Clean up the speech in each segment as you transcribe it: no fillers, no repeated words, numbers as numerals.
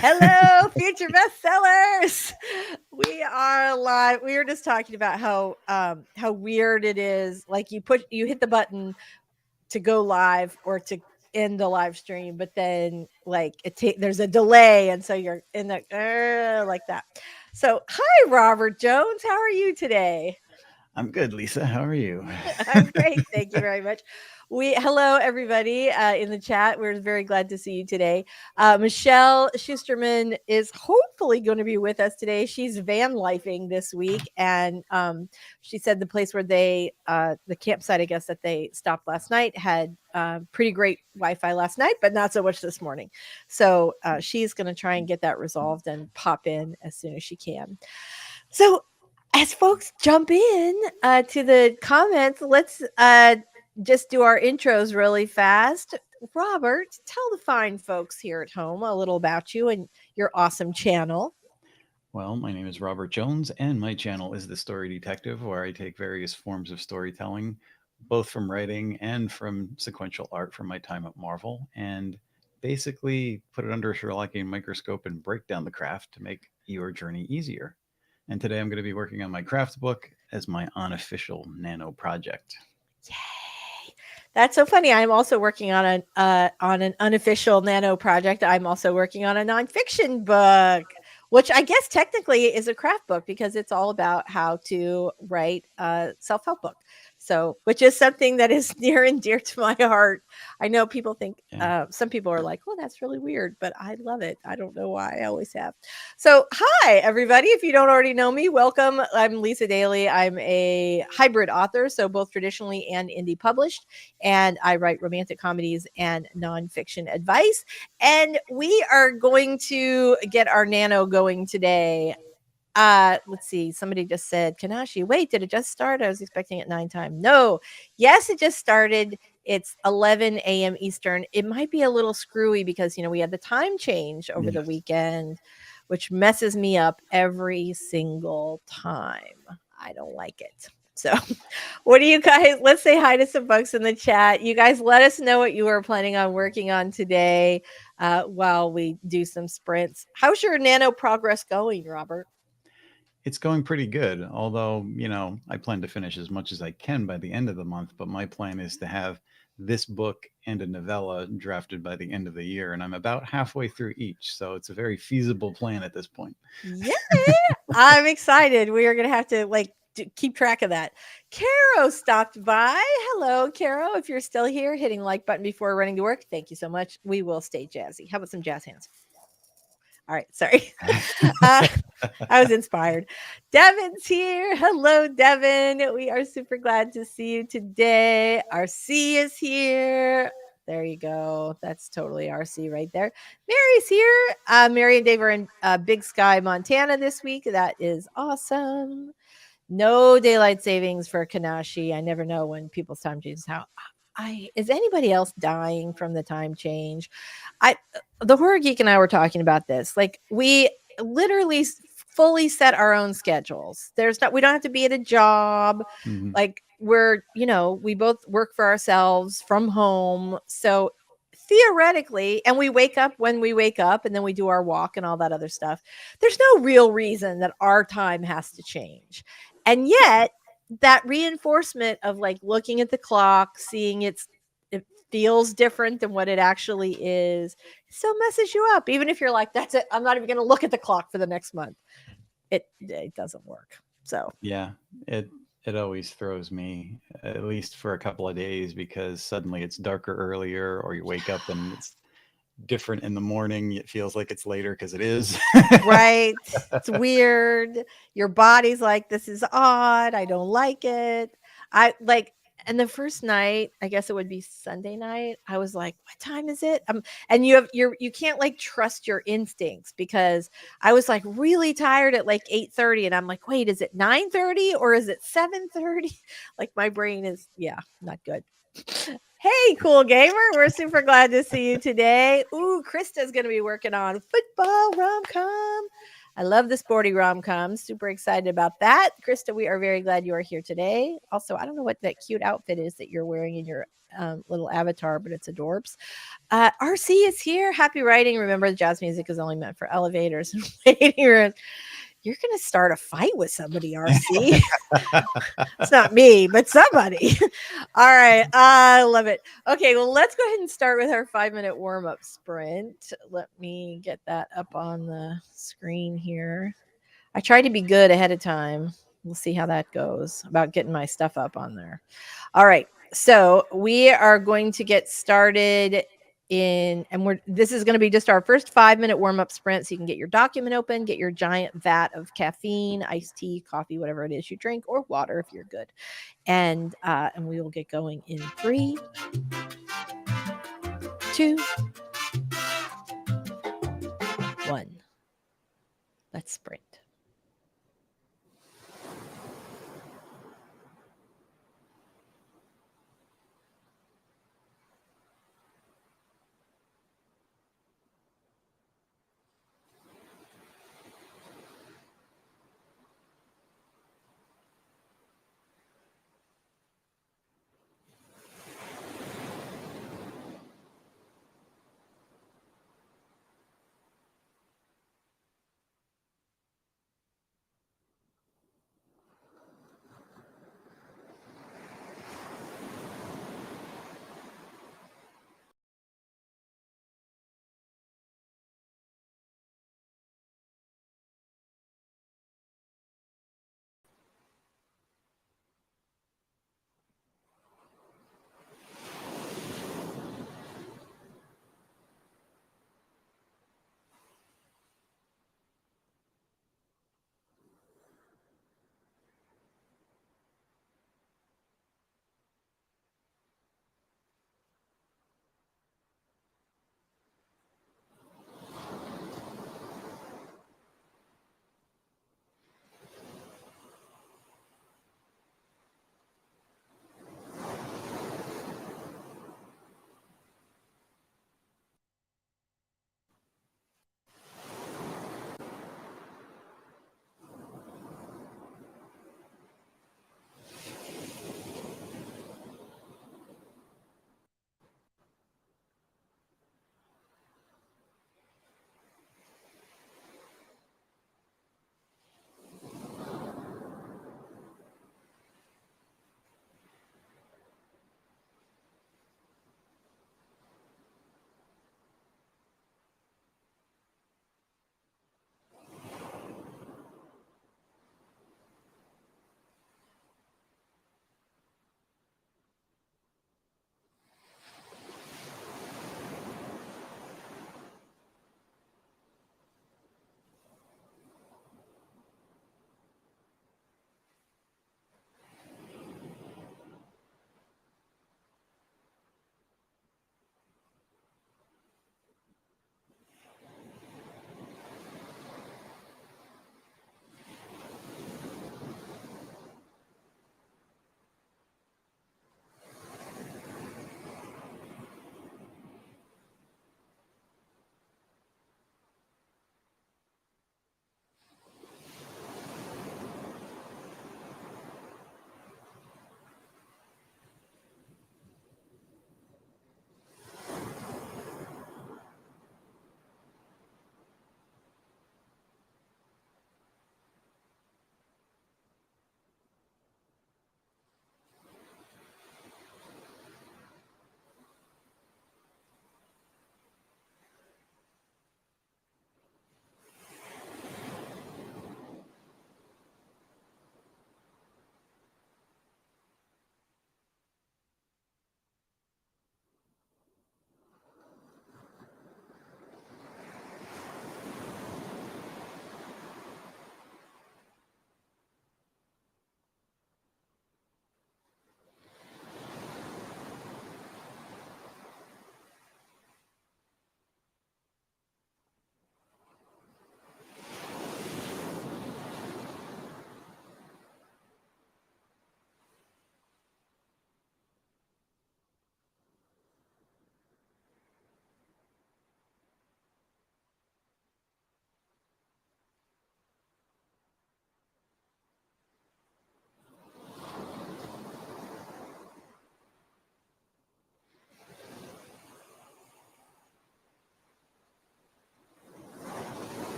Hello, Future Bestsellers. We are live. We were just talking about how weird it is. Like you hit the button to go live or to end the live stream, but then like there's a delay, and so you're in the like that. So, hi, Robert Jones. How are you today? I'm good, Lisa. How are you? I'm great. Thank you very much. Hello everybody in the chat. We're very glad to see you today. Michelle Schusterman is hopefully going to be with us today. She's van lifing this week, and she said the place where the campsite, I guess that they stopped last night, had pretty great Wi-Fi last night, but not so much this morning. So she's going to try and get that resolved and pop in as soon as she can. So as folks jump in to the comments, let's just do our intros really fast. Robert, tell the fine folks here at home a little about you and your awesome channel. Well, my name is Robert Jones, and my channel is The Story Detective, where I take various forms of storytelling, both from writing and from sequential art from my time at Marvel, and basically put it under a Sherlockian microscope and break down the craft to make your journey easier. And today I'm going to be working on my craft book as my unofficial nano project. Yay! That's so funny. I'm also working on an unofficial nano project. I'm also working on a nonfiction book, which I guess technically is a craft book because it's all about how to write a self-help book. So, which is something that is near and dear to my heart. I know people think some people are like, "Well, that's really weird," but I love it. I don't know why. I always have. So, hi everybody. If you don't already know me, welcome. I'm Lisa Daly. I'm a hybrid author, so both traditionally and indie published, and I write romantic comedies and nonfiction advice. And we are going to get our nano going today. Let's see. Somebody just said, Kanashi, wait, did it just start? I was expecting it 9 time. No. Yes, it just started. It's 11 a.m. Eastern. It might be a little screwy because, we had the time change over the weekend, which messes me up every single time. I don't like it. So, what do you guys? Let's say hi to some folks in the chat. You guys, let us know what you are planning on working on today while we do some sprints. How's your nano progress going, Robert? It's going pretty good, although, I plan to finish as much as I can by the end of the month, but my plan is to have this book and a novella drafted by the end of the year, and I'm about halfway through each, so it's a very feasible plan at this point. Yeah, I'm excited. We are going to have to keep track of that. Caro stopped by. Hello, Caro. If you're still here, hitting like button before running to work. Thank you so much. We will stay jazzy. How about some jazz hands? All right, sorry. I was inspired. Devin's here. Hello, Devin. We are super glad to see you today. RC is here. There you go. That's totally RC right there. Mary's here. Mary and Dave are in Big Sky, Montana this week. That is awesome. No daylight savings for Kanashi. I never know when people's time changes. Is anybody else dying from the time change? The horror geek and I were talking about this. Like, we literally fully set our own schedules. We don't have to be at a job. Mm-hmm. Like, we both work for ourselves from home. So theoretically, and we wake up when we wake up, and then we do our walk and all that other stuff. There's no real reason that our time has to change. And yet, that reinforcement of like looking at the clock, seeing it feels different than what it actually is, so messes you up. Even if you're like, that's it, I'm not even going to look at the clock for the next month. It doesn't work. So yeah, it always throws me, at least for a couple of days, because suddenly it's darker earlier, or you wake up and it's different in the morning. It feels like it's later because it is. Right. It's weird. Your body's like, this is odd. I don't like it. And the first night, I guess it would be Sunday night, I was like, what time is it? And you can't like trust your instincts, because I was like really tired at like 8:30, and I'm like, wait, is it 9:30 or is it 7:30? Like, my brain is, not good. Hey, cool gamer. We're super glad to see you today. Ooh, Krista's going to be working on football rom-com. I love the sporty rom-coms. Super excited about that. Krista, we are very glad you are here today. Also, I don't know what that cute outfit is that you're wearing in your little avatar, but it's adorbs. RC is here. Happy writing. Remember, the jazz music is only meant for elevators and waiting rooms. You're going to start a fight with somebody, RC. It's not me, but somebody. All right. I love it. Okay. Well, let's go ahead and start with our 5-minute warm up sprint. Let me get that up on the screen here. I tried to be good ahead of time. We'll see how that goes about getting my stuff up on there. All right. So we are going to get started this is going to be just our first 5-minute warm-up sprint. So you can get your document open, get your giant vat of caffeine, iced tea, coffee, whatever it is you drink, or water if you're good. And we will get going in 3, 2, 1. Let's sprint.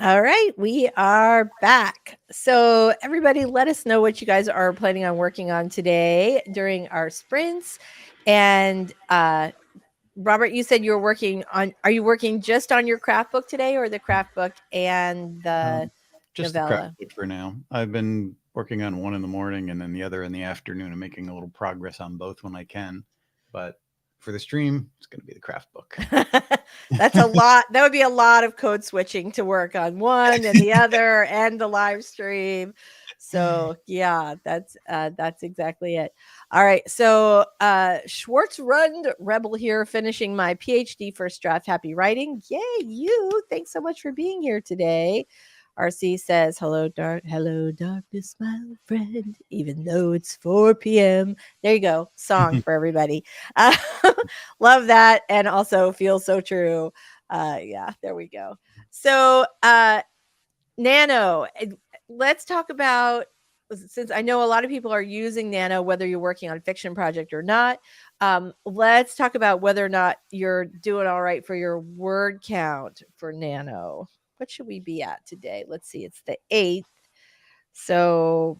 All right, we are back. So, everybody, let us know what you guys are planning on working on today during our sprints. And Robert, you said you were working on. Are you working just on your craft book today, or the craft book and the Just the craft novella? book for now. I've been working on one in the morning and then the other in the afternoon and making a little progress on both when I can. But for the stream, it's going to be the craft book. That's a lot. That would be a lot of code switching to work on one and the other and the live stream. So yeah, that's exactly it. All right. So Schwartzrund Rebel here, finishing my PhD first draft. Happy writing. Yay, you. Thanks so much for being here today. RC says, hello, darkness, my old friend, even though it's 4 p.m. There you go. Song for everybody. Love that. And also feels so true. Yeah, there we go. So, Nano, let's talk about, since I know a lot of people are using Nano, whether you're working on a fiction project or not. Let's talk about whether or not you're doing all right for your word count for Nano. What should we be at today? Let's see. It's the 8th. So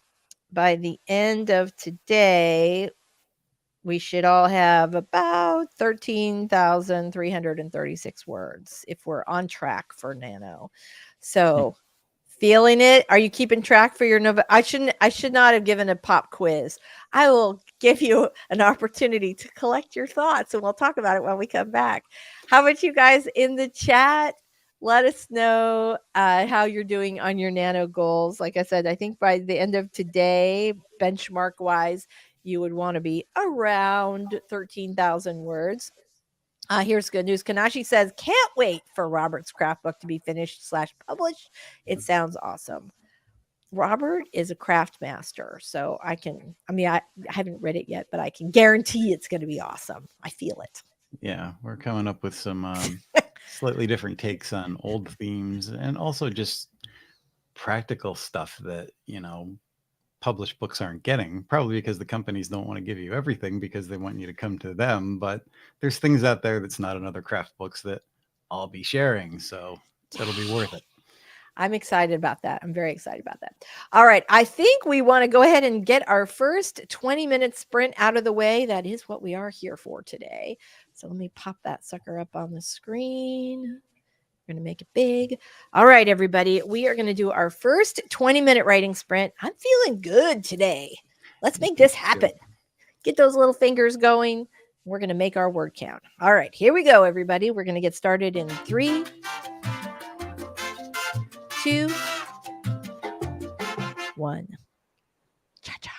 by the end of today, we should all have about 13,336 words if we're on track for Nano. So feeling it. Are you keeping track for your Nova? I should not have given a pop quiz. I will give you an opportunity to collect your thoughts and we'll talk about it when we come back. How about you guys in the chat? Let us know how you're doing on your Nano goals. Like I said, I think by the end of today, benchmark wise, you would want to be around 13,000 words. Here's good news. Kanashi says, can't wait for Robert's craft book to be finished / published. It sounds awesome. Robert is a craft master. So I haven't read it yet, but I can guarantee it's going to be awesome. I feel it. Yeah, we're coming up with some slightly different takes on old themes and also just practical stuff that, published books aren't getting, probably because the companies don't want to give you everything because they want you to come to them. But there's things out there that's not in other craft books that I'll be sharing. So it'll be worth it. I'm excited about that. I'm very excited about that. All right. I think we want to go ahead and get our first 20-minute sprint out of the way. That is what we are here for today. So let me pop that sucker up on the screen. We're going to make it big. All right, everybody. We are going to do our first 20-minute writing sprint. I'm feeling good today. Let's make this happen. Get those little fingers going. We're going to make our word count. All right, here we go, everybody. We're going to get started in 3, 2, 1. Cha-cha.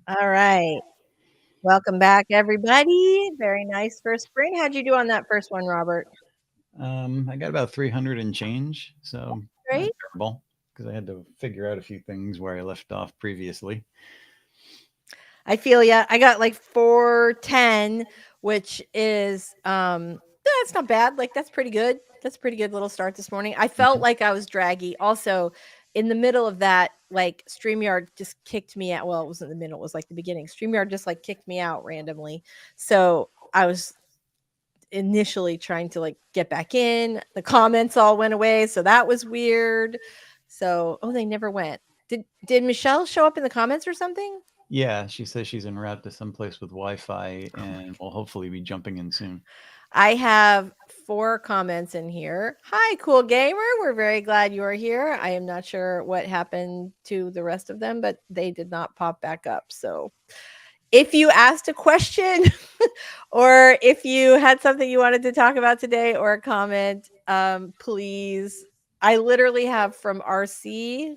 All right. Welcome back, everybody. Very nice first spring. How'd you do on that first one, Robert? I got about 300 and change, so not Great. terrible because I had to figure out a few things where I left off previously. I feel ya. I got like 410, which is that's not bad. Like that's pretty good. That's a pretty good little start this morning. I felt Mhm. like I was draggy. Also, in the middle of that, like StreamYard just kicked me out. Well, it wasn't the middle, it was like the beginning. StreamYard just like kicked me out randomly. So I was initially trying to like get back in. The comments all went away, so that was weird. So, oh, they never went. Did Michelle show up in the comments or something? Yeah, she says she's en route to someplace with Wi-Fi Oh my and will hopefully be jumping in soon. I have 4 comments in here. Hi, cool gamer. We're very glad you are here. I am not sure what happened to the rest of them, but they did not pop back up. So if you asked a question or if you had something you wanted to talk about today or a comment, please. I literally have from RC.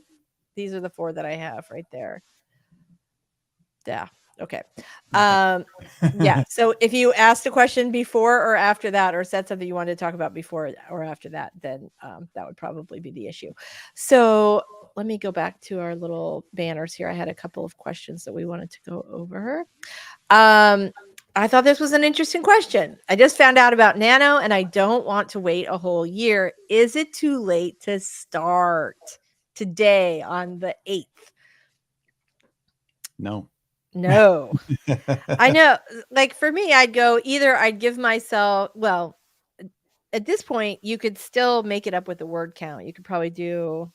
These are the 4 that I have right there. Yeah. Okay. Yeah. So if you asked a question before or after that, or said something you wanted to talk about before or after that, then that would probably be the issue. So let me go back to our little banners here. I had a couple of questions that we wanted to go over. I thought this was an interesting question. I just found out about Nano and I don't want to wait a whole year. Is it too late to start today on the 8th? No. No. I know. Like for me, I'd go either I'd give myself, well, at this point, you could still make it up with the word count. You could probably do,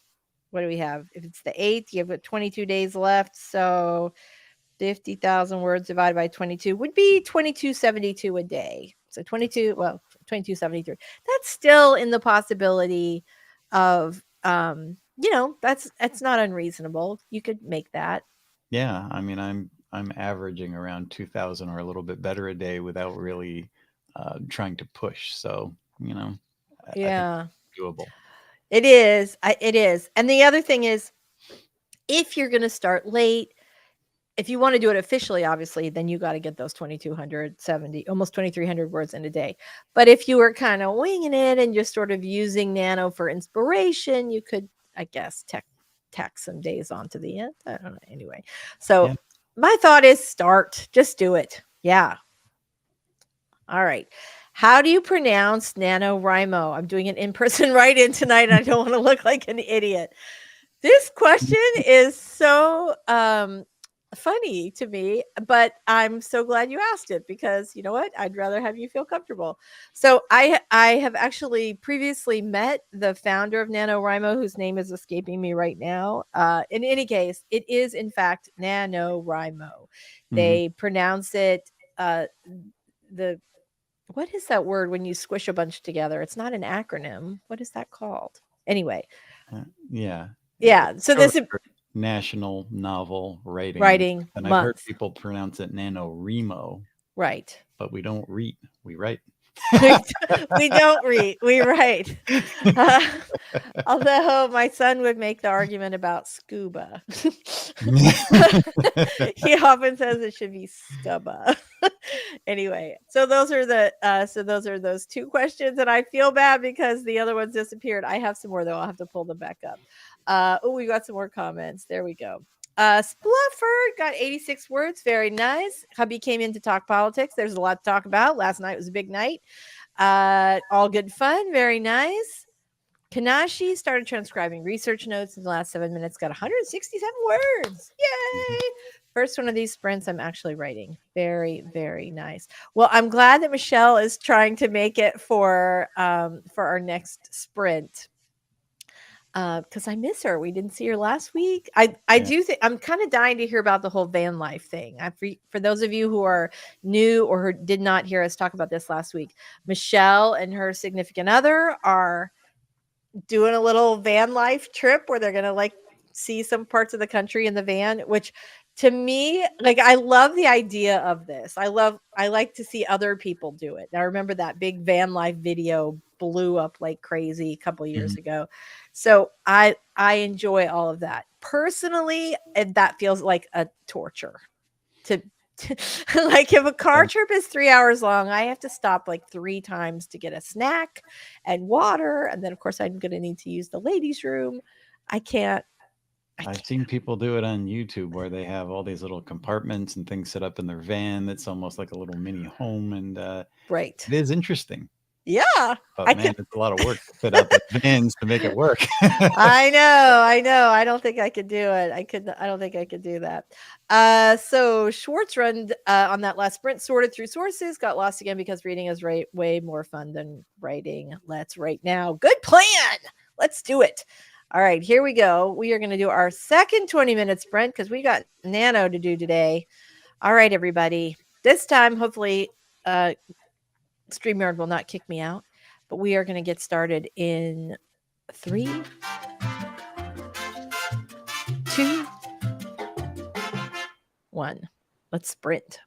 what do we have? If it's the 8th, you have 22 days left. So 50,000 words divided by 22 would be 2272 a day. So 22, well, 2273. That's still in the possibility of, that's not unreasonable. You could make that. Yeah, I mean, I'm averaging around 2,000 or a little bit better a day without really trying to push. So, I think Yeah, it's doable. it is. It is. And the other thing is, if you're going to start late, if you want to do it officially, obviously, then you got to get those 2,270, almost 2,300 words in a day. But if you were kind of winging it and just sort of using Nano for inspiration, you could, I guess, tack some days onto the end. I don't know. Anyway, so Yeah. my thought is start. Just do it. Yeah. All right. How do you pronounce NaNoWriMo? I'm doing an in-person write-in tonight and I don't want to look like an idiot. This question is so funny to me, but I'm so glad you asked it because you know what? I'd rather have you feel comfortable. So I have actually previously met the founder of NaNoWriMo, whose name is escaping me right now. In any case, it is in fact NaNoWriMo. Mhm. They pronounce it the what is that word when you squish a bunch together? It's not an acronym. What is that called? Anyway, Yeah. yeah. So Short this is for National Novel Writing, writing and I've heard month, people pronounce it NaNoWriMo, right? but we don't read, we write. We don't read, we write. Uh, although my son would make the argument about scuba. He often says it should be scuba. Anyway, so those are those 2 questions, and I feel bad because the other ones disappeared. I have some more though. I'll have to pull them back up. Oh, we got some more comments. There we go. Spluffer got 86 words. Very nice. Hubby came in to talk politics. There's a lot to talk about. Last night was a big night. All good fun. Very nice. Kanashi started transcribing research notes in the last 7 minutes, got 167 words. Yay! First one of these sprints I'm actually writing. Very, very nice. Well, I'm glad that Michelle is trying to make it for our next sprint. Because I miss her. We didn't see her last week. I Yeah. do think I'm kind of dying to hear about the whole van life thing. For those of you who are new or who did not hear us talk about this last week, Michelle and her significant other are doing a little van life trip where they're gonna like see some parts of the country in the van, which to me, like I love the idea of this. I like to see other people do it. I remember that big van life video blew up like crazy a couple years Mhm. ago. So I enjoy all of that. Personally, that feels like a torture. to like if a car Yeah. trip is 3 hours long, I have to stop like 3 times to get a snack and water, and then of course I'm going to need to use the ladies' room. I can't. I've seen people do it on YouTube where they have all these little compartments and things set up in their van that's almost like a little mini home, and Right. it is interesting. Yeah. But I man, could. it's a lot of work to fit out the vans to make it work. I know, I know. I don't think I could do it. I don't think I could do that. So Schwartz run on that last sprint, sorted through sources, got lost again because reading is way more fun than writing. Let's write now. Good plan. Let's do it. All right, here we go. We are going to do our second 20-minute sprint because we got Nano to do today. All right, everybody. This time, hopefully, StreamYard will not kick me out, but we are going to get started in 3, 2, 1. Let's sprint.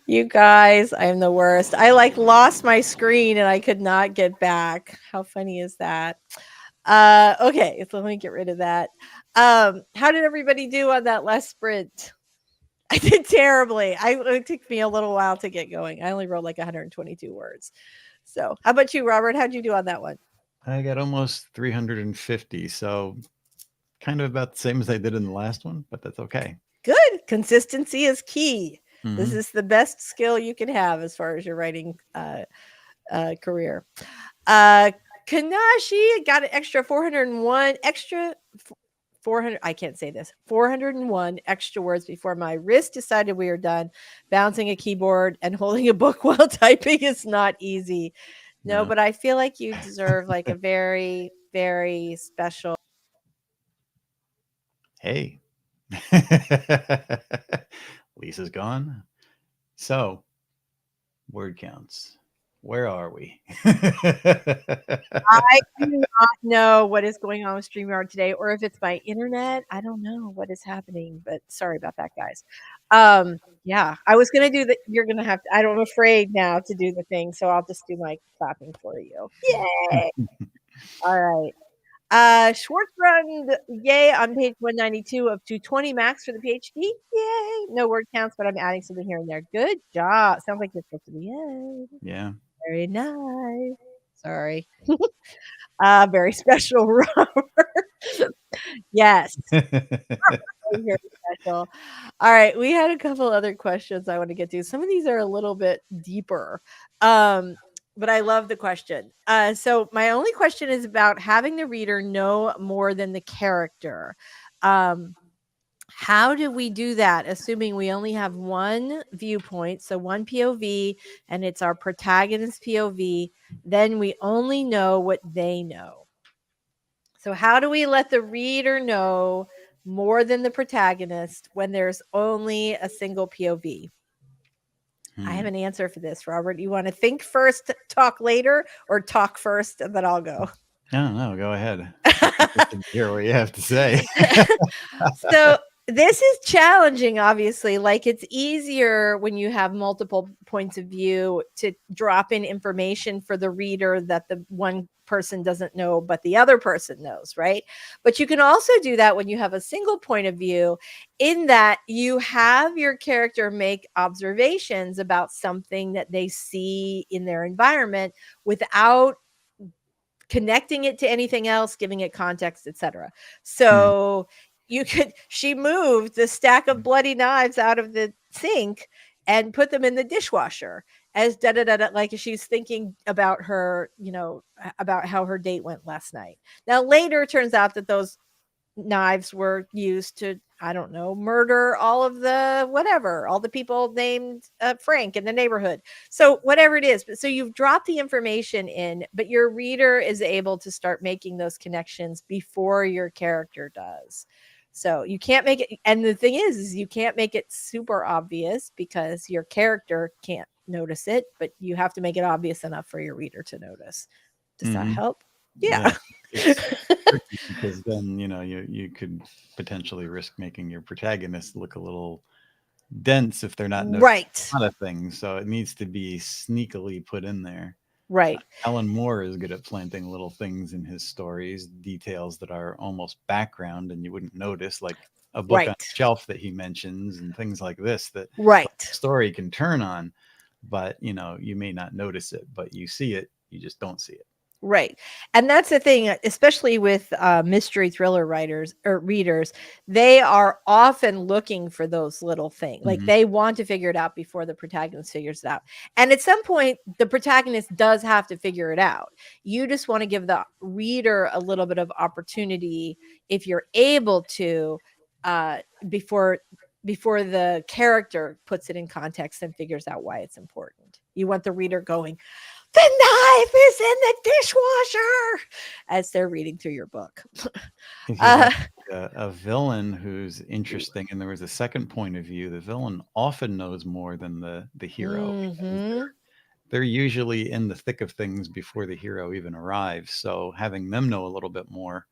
You guys, I am the worst. I like lost my screen and I could not get back. How funny is that? Okay, so let me get rid of that. How did everybody do on that last sprint? I did terribly. It took me a little while to get going. I only wrote like 122 words. So, how about you, Robert? How'd you do on that one? I got almost 350, so kind of about the same as I did in the last one, but that's okay. Good. Consistency is key. This Mm-hmm. is the best skill you can have as far as your writing career. Uh, Kanashi got an extra 401 extra 400. I can't say this. 401 extra words before my wrist decided we were done. Bouncing a keyboard and holding a book while typing is not easy. No, No. but I feel like you deserve like a very, very special. Hey. Lisa's gone. So, word counts. Where are we? I do not know what is going on with StreamYard today, or if it's my internet. I don't know what is happening, but sorry about that, guys. Yeah, I was gonna do the. You're gonna have to. I'm afraid now to do the thing, so I'll just do my clapping for you. Yay! All right. Schwartzbrand, yay, on page 192 of 220 max for the PhD. Yay! No word counts, but I'm adding something here and there. Good job. Sounds like you're supposed to be in. Yeah. Very nice. Sorry. Very special, Robert. Yes, very special. All right, we had a couple other questions I want to get to. Some of these are a little bit deeper, but I love the question. So my only question is about having the reader know more than the character. How do we do that, assuming we only have one viewpoint, so one POV, and it's our protagonist POV? Then we only know what they know. So, how do we let the reader know more than the protagonist when there's only a single POV? I have an answer for this, Robert. You want to think first, talk later, or talk first, and then I'll go? No, go ahead. Hear what you have to say. So this is challenging, obviously. Like, it's easier when you have multiple points of view to drop in information for the reader that the one person doesn't know, but the other person knows, right? But you can also do that when you have a single point of view, in that you have your character make observations about something that they see in their environment without connecting it to anything else, giving it context, etc. So she moved the stack of bloody knives out of the sink and put them in the dishwasher, as da da da da, like she's thinking about her, about how her date went last night. Now later it turns out that those knives were used to, I don't know, murder all of the whatever, all the people named Frank in the neighborhood. So whatever it is, but so you've dropped the information in, but your reader is able to start making those connections before your character does. So you can't make it, and the thing is you can't make it super obvious because your character can't notice it, but you have to make it obvious enough for your reader to notice. Does that help? Yeah. It's tricky because then you could potentially risk making your protagonist look a little dense if they're not noticing Right. a lot of things. So it needs to be sneakily put in there. Right. Alan Moore is good at planting little things in his stories, details that are almost background and you wouldn't notice, like a book on Right. the shelf that he mentions and things like this that Right. the story can turn on, but you may not notice it, but you see it, you just don't see it. Right. And that's the thing, especially with mystery thriller writers or readers, they are often looking for those little things. Like they want to figure it out before the protagonist figures it out. And at some point, the protagonist does have to figure it out. You just want to give the reader a little bit of opportunity, if you're able to, before the character puts it in context and figures out why it's important. You want the reader going, the knife is in the dishwasher, as they're reading through your book. If you have a villain who's interesting and there was a second point of view, the villain often knows more than the hero. Because they're usually in the thick of things before the hero even arrives. So having them know a little bit more,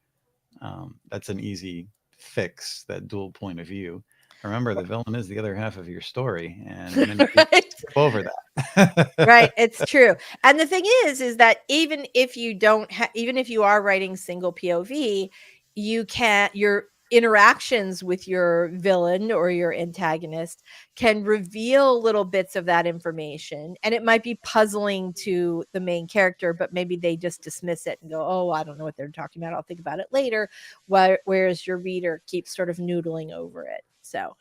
that's an easy fix, that dual point of view. Remember, the villain is the other half of your story, and many people skip over that. Right, it's true. And the thing is that even if you don't even if you are writing single POV, you can't your interactions with your villain or your antagonist can reveal little bits of that information, and it might be puzzling to the main character, but maybe they just dismiss it and go, "Oh, I don't know what they're talking about. I'll think about it later." Whereas your reader keeps sort of noodling over it. So,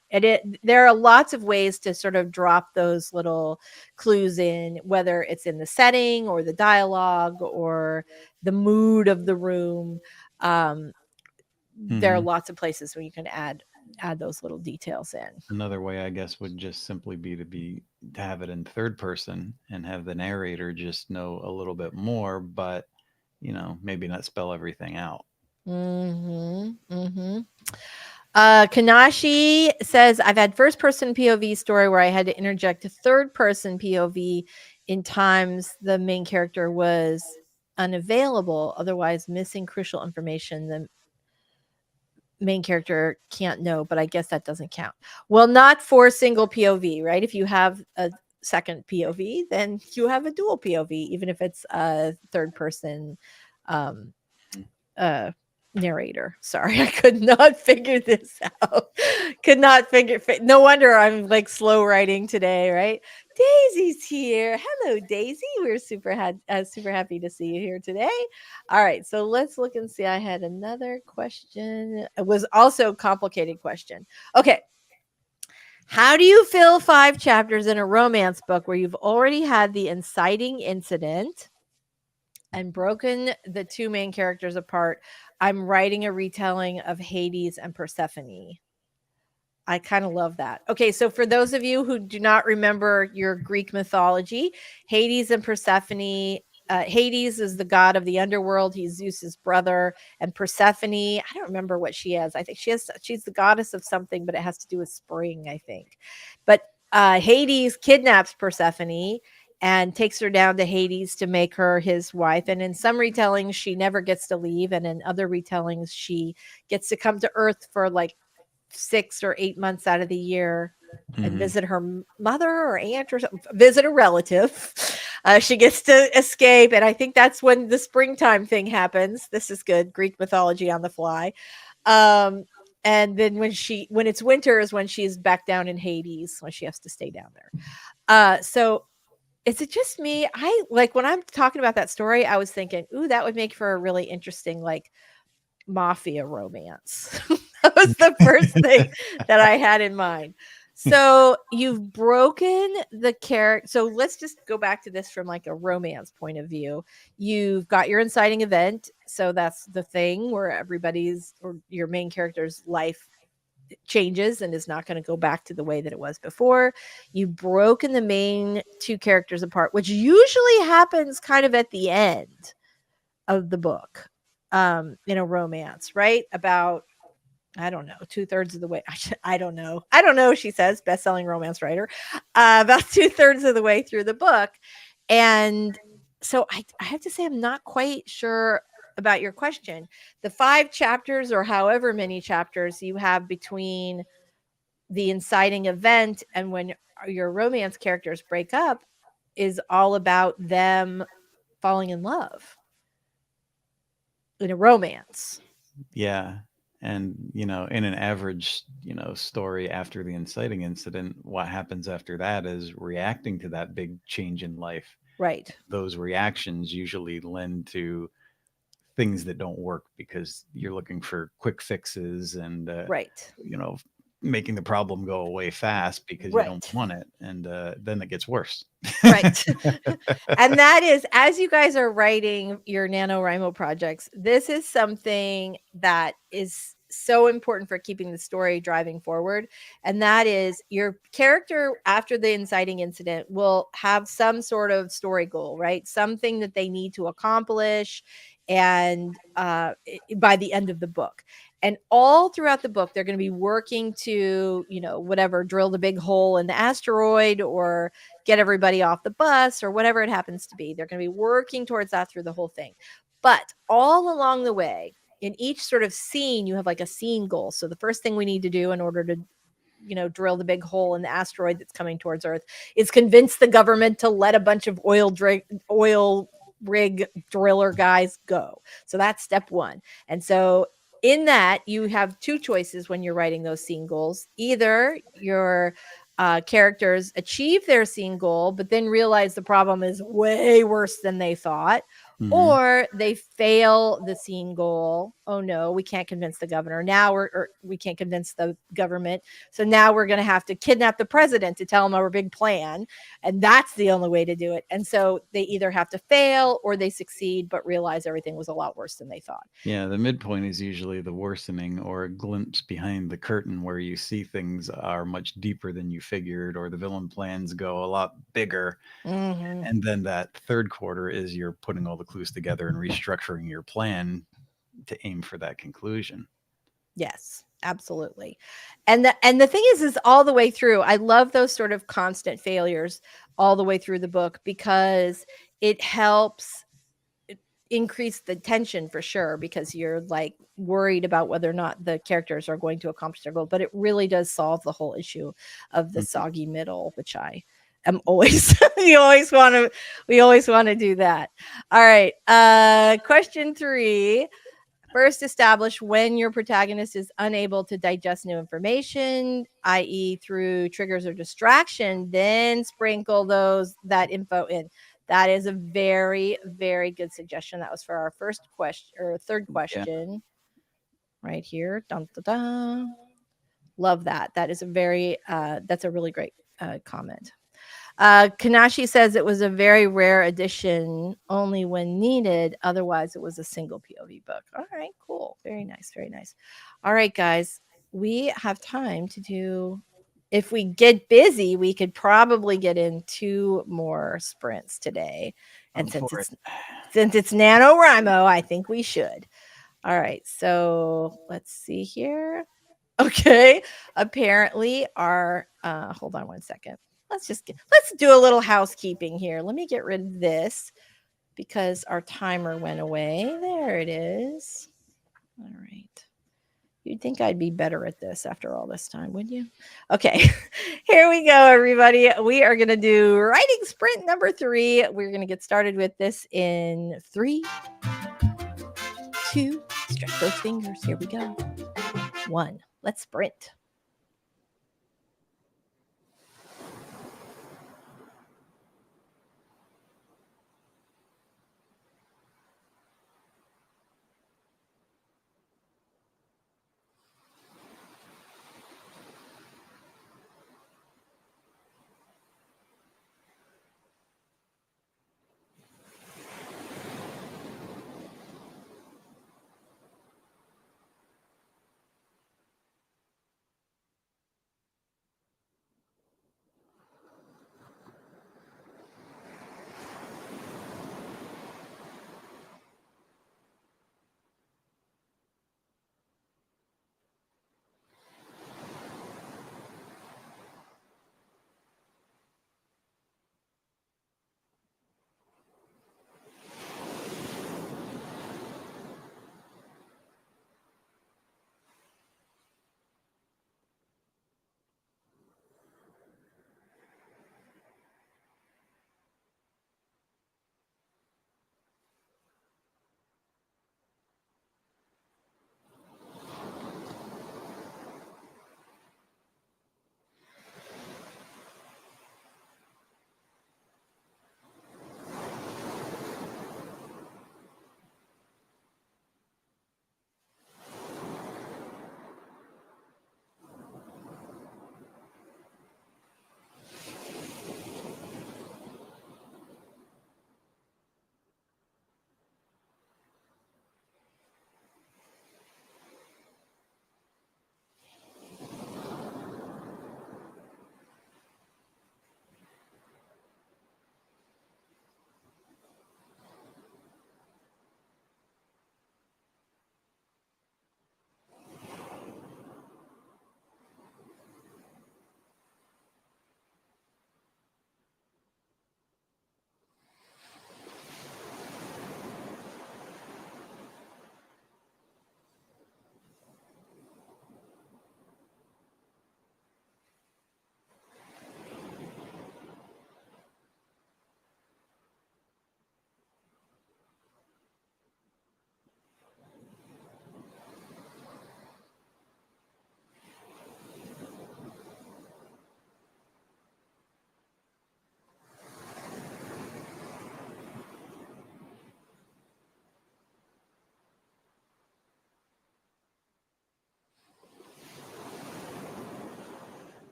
there are lots of ways to sort of drop those little clues in, whether it's in the setting or the dialogue or the mood of the room. There are lots of places where you can add those little details in. Another way, I guess, would just simply be to have it in third person and have the narrator just know a little bit more, but maybe not spell everything out. Kanashi says, I've had first person POV story where I had to interject a third person POV in times the main character was unavailable, otherwise missing crucial information the main character can't know, but I guess that doesn't count. Well, not for single POV, right? If you have a second POV, then you have a dual POV, even if it's a third person narrator. Sorry, I could not figure this out. No wonder I'm like slow writing today, right? Daisy's here. Hello, Daisy. We're super happy to see you here today. All right, so let's look and see. I had another question. It was also a complicated question. Okay. How do you fill 5 chapters in a romance book where you've already had the inciting incident and broken the 2 main characters apart? I'm writing a retelling of Hades and Persephone. I kind of love that. Okay, so for those of you who do not remember your Greek mythology, Hades and Persephone, Hades is the god of the underworld. He's Zeus's brother. And Persephone, I don't remember what she is. I think she's the goddess of something, but it has to do with spring, I think. But Hades kidnaps Persephone and takes her down to Hades to make her his wife. And in some retellings, she never gets to leave. And in other retellings, she gets to come to Earth for like 6 or 8 months out of the year and visit her mother or aunt or something, visit a relative. She gets to escape. And I think that's when the springtime thing happens. This is good. Greek mythology on the fly. And then when it's winter is when she's back down in Hades, when she has to stay down there. So is it just me? I like when I'm talking about that story, I was thinking, ooh, that would make for a really interesting, like, mafia romance. That was the first thing that I had in mind. So you've broken the character. So let's just go back to this from like a romance point of view. You've got your inciting event. So that's the thing where everybody's or your main character's life changes and is not going to go back to the way that it was before. You've broken the main 2 characters apart, which usually happens kind of at the end of the book in a romance, right? About, I don't know, 2/3 of the way. I don't know, she says, best-selling romance writer. About 2/3 of the way through the book. And so I have to say, I'm not quite sure about your question. The 5 chapters or however many chapters you have between the inciting event and when your romance characters break up is all about them falling in love in a romance. Yeah. And, in an average, story after the inciting incident, what happens after that is reacting to that big change in life. Right. Those reactions usually lend to things that don't work because you're looking for quick fixes and, Right. making the problem go away fast because you don't want it. And then it gets worse. Right. And that is, as you guys are writing your NaNoWRIMO projects, this is something that is so important for keeping the story driving forward. And that is your character after the inciting incident will have some sort of story goal, right? Something that they need to accomplish. And by the end of the book. And all throughout the book, they're going to be working to, whatever, drill the big hole in the asteroid or get everybody off the bus or whatever it happens to be. They're going to be working towards that through the whole thing. But all along the way, in each sort of scene, you have like a scene goal. So the first thing we need to do in order to drill the big hole in the asteroid that's coming towards Earth, is convince the government to let a bunch of oil rig driller guys go. So that's step one. And so in that, you have two choices when you're writing those scene goals. Either your characters achieve their scene goal, but then realize the problem is way worse than they thought, or they fail the scene goal. Oh no, we can't convince the governor now, or we can't convince the government. So now we're going to have to kidnap the president to tell him our big plan. And that's the only way to do it. And so they either have to fail or they succeed, but realize everything was a lot worse than they thought. Yeah, the midpoint is usually the worsening or a glimpse behind the curtain where you see things are much deeper than you figured, or the villain plans go a lot bigger. Mm-hmm. And then that third quarter is you're putting all the clues together and restructuring your plan to aim for that conclusion. Yes, absolutely. And the thing is all the way through, I love those sort of constant failures all the way through the book, because it helps increase the tension for sure, because you're like worried about whether or not the characters are going to accomplish their goal. But it really does solve the whole issue of the soggy middle, which I am always we always want to do that. All right. Question 3. First, establish when your protagonist is unable to digest new information, i.e., through triggers or distraction. Then sprinkle that info in. That is a very, very good suggestion. That was for our first question or third question, right here. Dun, dun, dun. Love that. That is that's a really great comment. Kanashi says it was a very rare edition, only when needed. Otherwise, it was a single POV book. All right, cool. Very nice. Very nice. All right, guys, we have time to do. If we get busy, we could probably get in 2 more sprints today. And since it's NaNoWRIMO, I think we should. All right, so let's see here. Okay, apparently our hold on one second. Let's do a little housekeeping here. Let me get rid of this because our timer went away. There it is. All right. You'd think I'd be better at this after all this time, wouldn't you? Okay, here we go, everybody. We are going to do writing sprint number 3. We're going to get started with this in 3, 2, stretch those fingers. Here we go. 1. Let's sprint.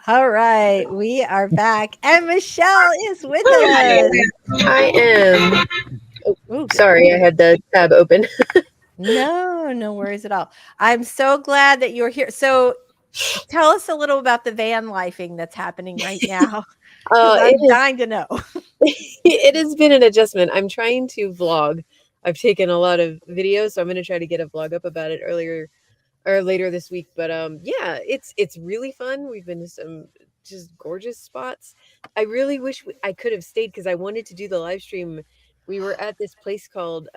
All right, we are back, and Michelle is with Hi, us. I am. Ooh, Sorry, I had the tab open. no worries at all. I'm so glad that you're here. So, tell us a little about the van lifing that's happening right now, because It I'm has dying to know. it has been an adjustment. I'm trying to vlog. I've taken a lot of videos, so I'm going to try to get a vlog up about it earlier or later this week. But yeah, it's really fun. We've been to some just gorgeous spots. I really wish I could have stayed because I wanted to do the live stream. We were at this place called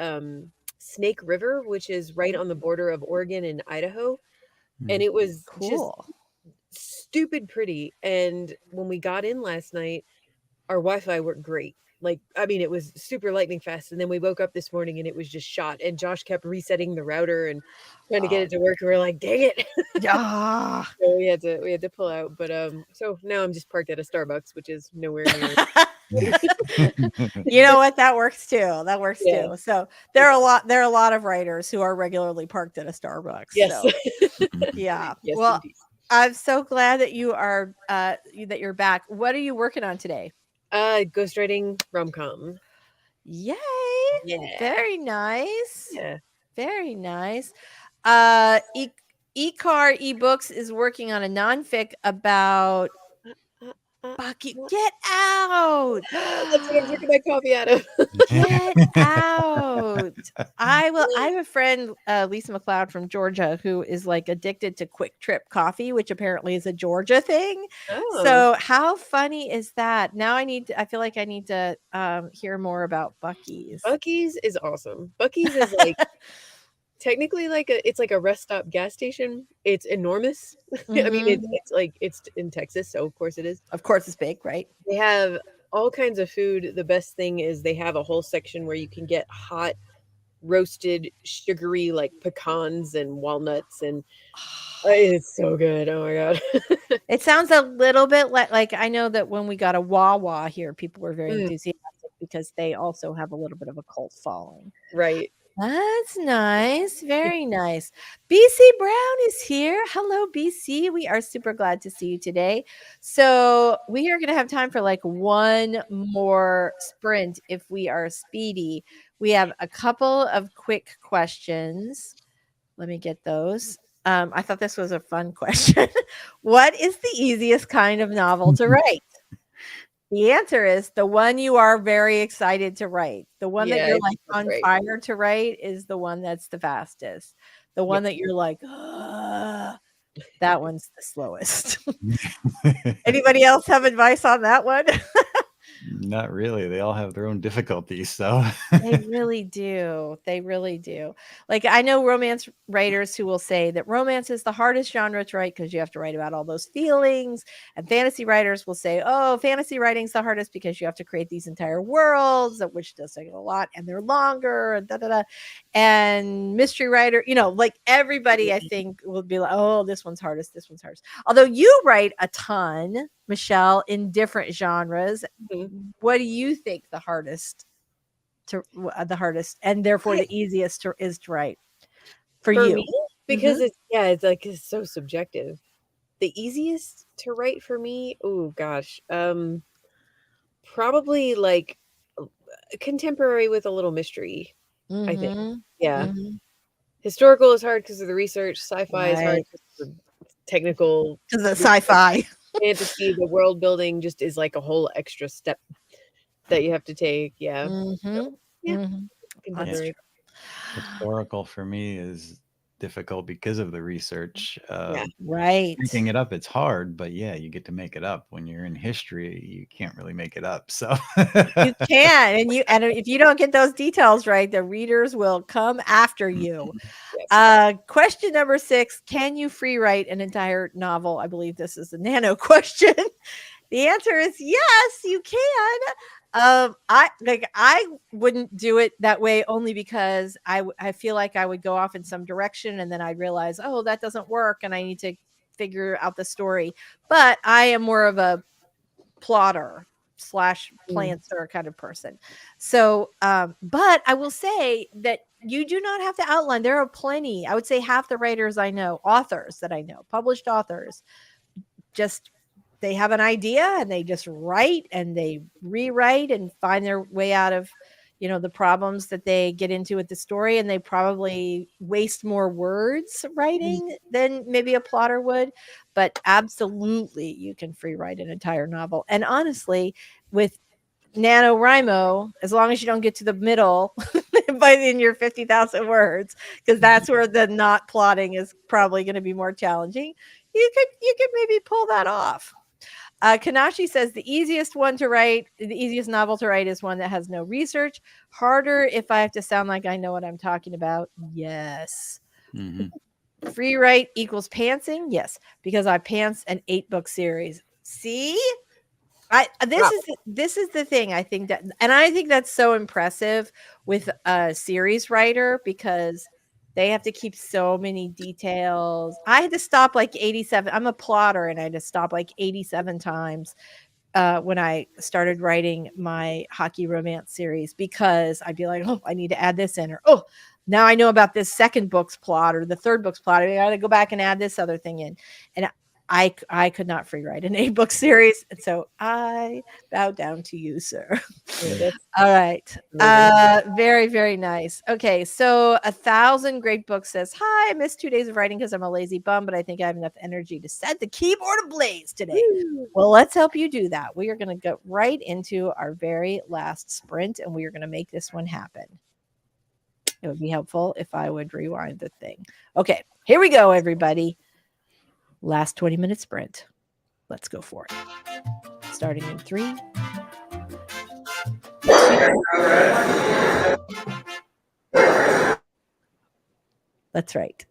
Snake River, which is right on the border of Oregon and Idaho, and it was just Cool. stupid pretty. And when we got in last night, our Wi-Fi worked great. Like, I mean, it was super lightning fast. And then we woke up this morning and it was just shot. And Josh kept resetting the router and trying to get it to work. And we're like, dang it. Yeah. So we had to pull out. But so now I'm just parked at a Starbucks, which is nowhere near. You know what? That works too. That works Yeah. too. So there are a lot of writers who are regularly parked at a Starbucks. Yes. So yeah. Yes, Well, indeed. I'm so glad that you are that you're back. What are you working on today? Ghostwriting rom-com. Yay! Yeah. Very nice. Yeah. Very nice. E-Car eBooks is working on a nonfic about Bucky. Get out! That's what I'm drinking my coffee out of. Get out! I have a friend, Lisa McLeod from Georgia, who is like addicted to Quick Trip coffee, which apparently is a Georgia thing. Oh. So how funny is that? Now I feel like I need to hear more about Buc-ee's. Buc-ee's is awesome. Buc-ee's is like technically like it's like a rest stop gas station. It's enormous. I mean, it's like it's in Texas, so of course it is. Of course it's big, right? They have all kinds of food. The best thing is they have a whole section where you can get hot roasted sugary like pecans and walnuts, and it's so good. Oh my god. It sounds a little bit like I know that when we got a Wawa here, people were very enthusiastic because they also have a little bit of a cult following. Right. That's nice. Very nice. BC Brown is here. Hello, BC. We are super glad to see you today. So we are going to have time for like one more sprint if we are speedy. We have a couple of quick questions. Let me get those. I thought this was a fun question. What is the easiest kind of novel to write? The answer is the one you are very excited to write. The one that you're like on fire to write is the one that's the fastest. The one that you're like, that one's the slowest. Anybody else have advice on that one? Not really. They all have their own difficulties. So They really do. They really do. Like I know romance writers who will say that romance is the hardest genre to write because you have to write about all those feelings. And fantasy writers will say, oh, fantasy writing's the hardest because you have to create these entire worlds, which does take a lot, and they're longer, and da da da. And mystery writer, like everybody, I think, will be like, oh, this one's hardest. This one's hardest. Although you write a ton, Michelle, in different genres. What do you think the hardest and therefore the easiest is to write for you? Me, because it's like it's so subjective. The easiest to write for me, oh gosh, probably like contemporary with a little mystery. I think, yeah. Historical is hard because of the research. Sci-fi is hard because of the technical. Because the sci-fi. Fantasy, the world building just is like a whole extra step that you have to take. Yeah. So, yeah. Historical for me is difficult because of the research. Right. Making it up, it's hard, but yeah, you get to make it up. When you're in history, you can't really make it up. So you can, and if you don't get those details right, the readers will come after you. Question number 6: can you free write an entire novel? I believe this is a nano question. The answer is yes, you can. I wouldn't do it that way only because I feel like I would go off in some direction and then I'd realize, oh, that doesn't work and I need to figure out the story. But I am more of a plotter / planter kind of person. So, but I will say that you do not have to outline. There are plenty. I would say half the writers I know, authors that I know, published authors, just they have an idea and they just write and they rewrite and find their way out of, the problems that they get into with the story, and they probably waste more words writing than maybe a plotter would. But absolutely, you can free write an entire novel. And honestly, with NaNoWRIMO, as long as you don't get to the middle in your 50,000 words, because that's where the not plotting is probably going to be more challenging, you could maybe pull that off. Kanashi says the easiest novel to write is one that has no research. Harder if I have to sound like I know what I'm talking about. Yes. Mm-hmm. Free write equals pantsing. Yes, because I pants an 8-book series. See, this is the thing. I think that's so impressive with a series writer, because they have to keep so many details. I had to stop like 87. I'm a plotter, and I had to stop like 87 times when I started writing my hockey romance series, because I'd be like, oh, I need to add this in, or oh, now I know about this second book's plot or the third book's plot. I got to go back and add this other thing in, and I could not free write an 8-book series, and so I bow down to you, sir. All right. Very, very nice. Okay, so 1,000 Great Books says, hi, I missed 2 days of writing because I'm a lazy bum, but I think I have enough energy to set the keyboard ablaze today. Well, let's help you do that. We are going to go right into our very last sprint, and we are going to make this one happen. It would be helpful if I would rewind the thing. Okay, here we go, everybody. Last 20-minute sprint. Let's go for it. Starting in 3, 2. That's right.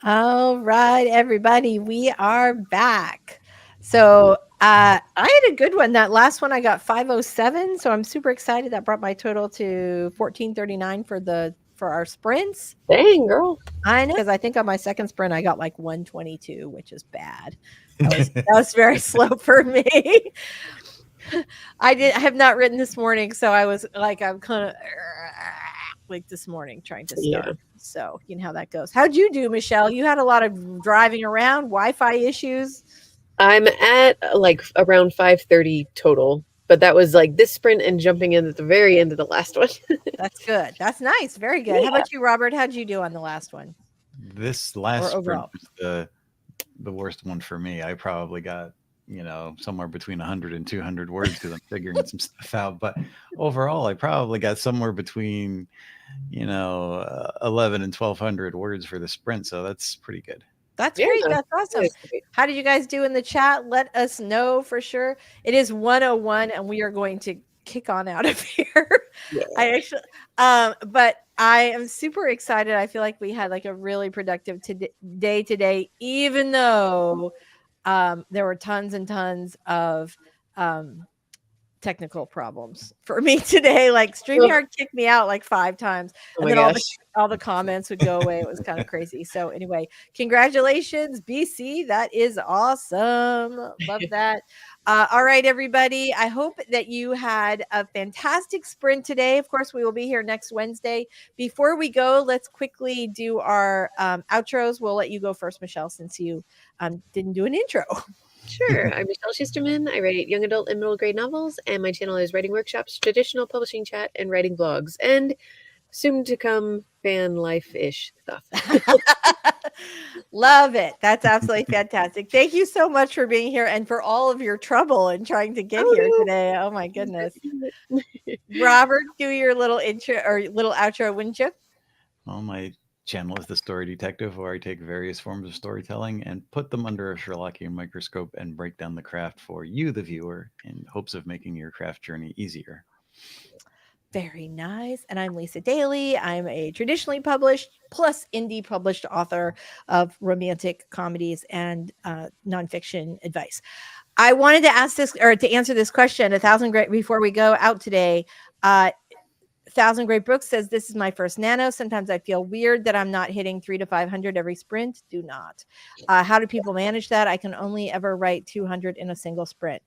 All right, everybody, we are back. So I had a good one. That last one I got 507. So I'm super excited. That brought my total to 1439 for our sprints. Dang, girl. I know, because I think on my second sprint I got like 122, which is bad. That was very slow for me. I have not written this morning, so I was like, I'm kind of like this morning trying to start. Yeah. So you know how that goes. How'd you do, Michelle? You had a lot of driving around, Wi-Fi issues. I'm at like around 530 total, but that was like this sprint and jumping in at the very end of the last one. That's good. That's nice. Very good. Yeah. How about you, Robert? How'd you do on the last one? This last sprint overall? was the worst one for me. I probably got, somewhere between 100 and 200 words because I'm figuring some stuff out. But overall, I probably got somewhere between, 11 and 1,200 words for the sprint. So that's pretty good. That's Yeah. great. That's awesome. That's great. How did you guys do in the chat? Let us know for sure. It is 101 and we are going to kick on out of here. Yeah. I actually but I am super excited. I feel like we had like a really productive day today, even though there were tons and tons of technical problems for me today. Like StreamYard kicked me out like 5 times, Oh and my then gosh. all the comments would go away. It was kind of crazy. So anyway, congratulations, BC. That is awesome. Love that. All right, everybody. I hope that you had a fantastic sprint today. Of course, we will be here next Wednesday. Before we go, let's quickly do our outros. We'll let you go first, Michelle, since you didn't do an intro. Sure. I'm Michelle Schusterman. I write young adult and middle grade novels, and my channel is Writing Workshops, Traditional Publishing Chat, and Writing Blogs, and soon to come fan life-ish stuff. Love it. That's absolutely fantastic. Thank you so much for being here and for all of your trouble and trying to get here today. Oh my goodness. Robert, do your little intro or little outro, wouldn't you? Well, my channel is The Story Detective, where I take various forms of storytelling and put them under a Sherlockian microscope and break down the craft for you, the viewer, in hopes of making your craft journey easier. Very nice. And I'm Lisa Daly. I'm a traditionally published plus indie published author of romantic comedies and nonfiction advice. I wanted to ask this or to answer this question, 1,000 Great, before we go out today. 1,000 Great Books says, this is my first nano. Sometimes I feel weird that I'm not hitting 300 to 500 every sprint. Do not. How do people manage that? I can only ever write 200 in a single sprint.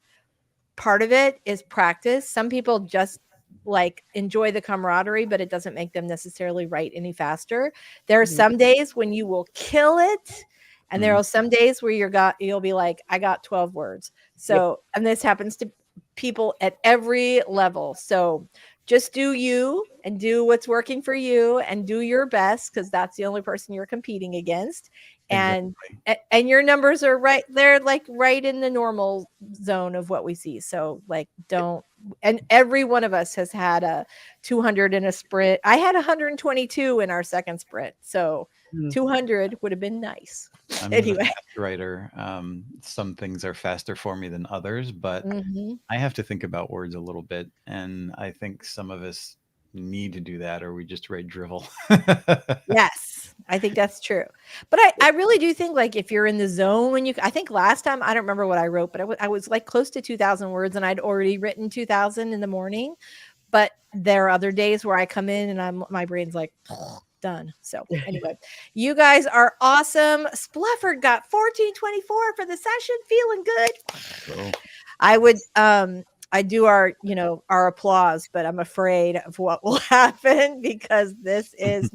Part of it is practice. Some people just like enjoy the camaraderie, but it doesn't make them necessarily write any faster. There are some days when you will kill it. And there are some days where you'll be like, I got 12 words. So, and this happens to people at every level. So just do you and do what's working for you and do your best, because that's the only person you're competing against. And your numbers are right. They're like right in the normal zone of what we see. So like, and every one of us has had a 200 in a sprint. I had 122 in our second sprint. So 200 would have been nice. I'm Anyway, a fast writer. Some things are faster for me than others, but I have to think about words a little bit. And I think some of us need to do that, or we just write drivel. Yes, I think that's true. But I really do think like if you're in the zone when I think last time, I don't remember what I wrote, but I was like close to 2,000 words and I'd already written 2,000 in the morning. But there are other days where I come in and my brain's like done. So anyway, you guys are awesome. Splafford got 1424 for the session. Feeling good. Cool. I would I do our applause, but I'm afraid of what will happen because this is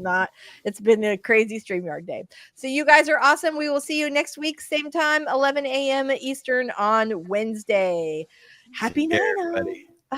it's been a crazy StreamYard day. So you guys are awesome. We will see you next week, same time, 11 a.m. Eastern on Wednesday. Happy night. Everybody. Bye.